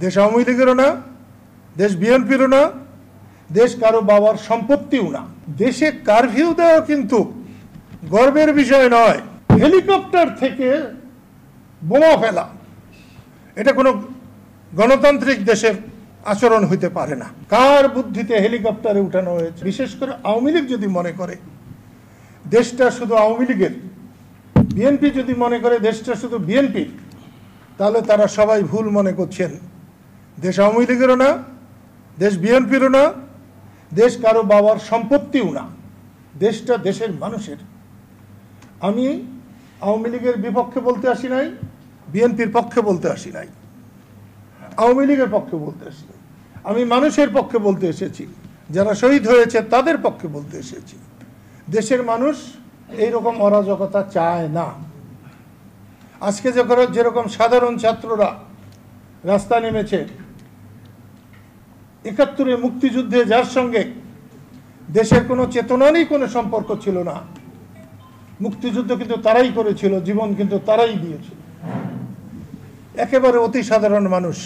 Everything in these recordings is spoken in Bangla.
দেশ আওয়ামী লীগেরও না, দেশ বিএনপিরও না, দেশ কারো বাবার সম্পত্তিও না। দেশে কারফিউ দেওয়া কিন্তু গর্বের বিষয় নয়। হেলিকপ্টার থেকে বোমা ফেলা এটা কোনো গণতান্ত্রিক দেশের আচরণ হইতে পারে না। কার বুদ্ধিতে হেলিকপ্টারে উঠানো হয়েছে? বিশেষ করে আওয়ামী লীগ যদি মনে করে দেশটা শুধু আওয়ামী লীগের, বিএনপি যদি মনে করে দেশটা শুধু বিএনপির, তাহলে তারা সবাই ভুল মনে করছেন। দেশ আওয়ামী লীগেরও না, দেশ বিএনপিরও না, দেশ কারো বাবার সম্পত্তিও না। দেশটা দেশের মানুষের। আমি আওয়ামী লীগের বিপক্ষে বলতে আসি নাই, বিএনপির পক্ষে বলতে আসি নাই, আওয়ামী লীগের পক্ষে বলতে আসি নাই। আমি মানুষের পক্ষে বলতে এসেছি, যারা শহীদ হয়েছে তাদের পক্ষে বলতে এসেছি। দেশের মানুষ এইরকম অরাজকতা চায় না। আজকে যেরকম সাধারণ ছাত্ররা রাস্তায় নেমেছে, ৭১-এ মুক্তিযুদ্ধে যার সঙ্গে দেশের কোনো চেতনারই কোনো সম্পর্ক ছিল না, মুক্তিযুদ্ধ কিন্তু তারাই করেছিল, জীবন কিন্তু তারাই দিয়েছিল, একেবারে অতি সাধারণ মানুষ।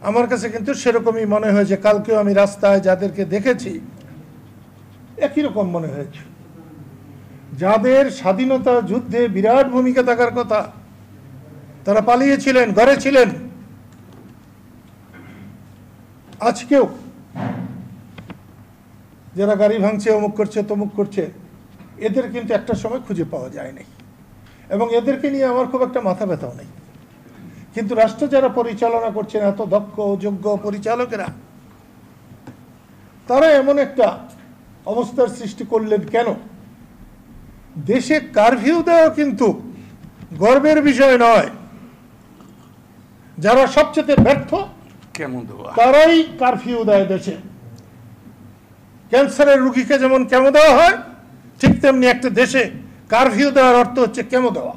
আমার কাছে কিন্তু সেরকমই মনে হয়েছে। কালকেও আমি রাস্তায় যাদেরকে দেখেছি একই রকম মনে হয়েছে। যাদের স্বাধীনতা যুদ্ধে বিরাট ভূমিকা থাকার কথা, তারা পালিয়েছিলেন, ঘরে ছিলেন। আজকেও যারা গাড়ি ভাঙছে, অমুক করছে, তমুক করছে, এদের কিন্তু একটা সময় খুঁজে পাওয়া যায়নি, এবং এদেরকে নিয়ে আমার খুব একটা মাথা ব্যথাও নেই। কিন্তু রাষ্ট্র যারা পরিচালনা করছেন, এত দক্ষ যোগ্য পরিচালকেরা, তারা এমন একটা অবস্থার সৃষ্টি করলেন কেন? দেশে কারফিউ দেওয়া কিন্তু গর্বের বিষয় নয়। যারা সবচেয়ে ব্যর্থ তারাই কারফিউ দেয় দেশে। ক্যান্সারের রোগীকে যেমন কেমো দেওয়া হয়, ঠিক তেমনি একটা দেশে কারফিউ দেওয়ার অর্থ হচ্ছে কেমো দেওয়া।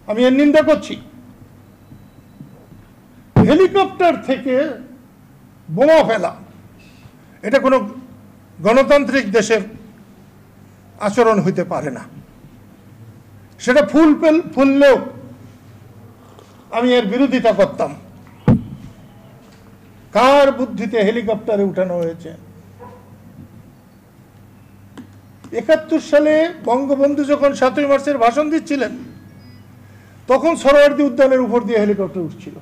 আমি এর নিন্দা করছি। হেলিকপ্টার থেকে বোমা ফেলা এটা কোনো গণতান্ত্রিক দেশের আচরণ হইতে পারে না। সেটা ফুললেও আমি এর বিরোধিতা করতাম। কার বুদ্ধিতে হেলিকপ্টারে উঠানো হয়েছে? ৭১ সালে বঙ্গবন্ধু যখন ৭ই মার্চের ভাষণ দিচ্ছিলেন, তখন সরোয়ার্দী উদ্যানের উপর দিয়ে হেলিকপ্টার উঠছিল।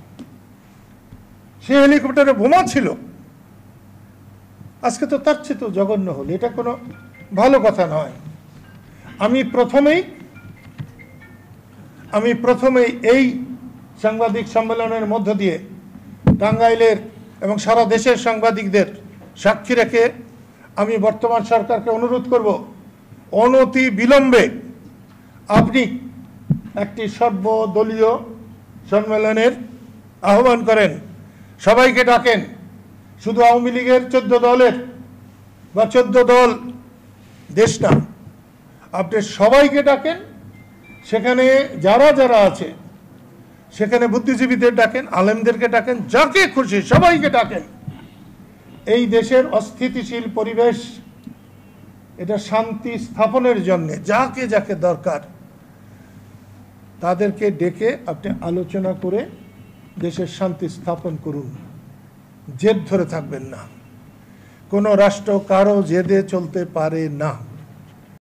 সেই হেলিকপ্টারে বোমা ছিল। আজকে তো তার চেয়ে তো জঘন্য হল। এটা কোনো ভালো কথা নয়। আমি প্রথমেই এই সাংবাদিক সম্মেলনের মধ্য দিয়ে টাঙ্গাইলের এবং সারা দেশের সাংবাদিকদের সাক্ষী রেখে আমি বর্তমান সরকারকে অনুরোধ করব, অনতি বিলম্বে আপনি একটি সর্বদলীয় সম্মেলনের আহ্বান করেন, সবাইকে ডাকেন। শুধু আওয়ামী লীগের 14 দলের বা 14 দল দেশ না, আপনি সবাইকে ডাকেন। সেখানে যারা যারা আছে, সেখানে বুদ্ধিজীবীদের ডাকেন, আলেমদেরকে ডাকেন, যাকে খুশি সবাইকে ডাকেন। এই দেশের অস্থিতিশীল পরিবেশ, এটা শান্তি স্থাপনের জন্য যাকে যাকে দরকার তাদেরকে ডেকে আপনি আলোচনা করে দেশের শান্তি স্থাপন করুন। জেদ ধরে থাকবেন না। কোনো রাষ্ট্র কারো জেদে চলতে পারে না।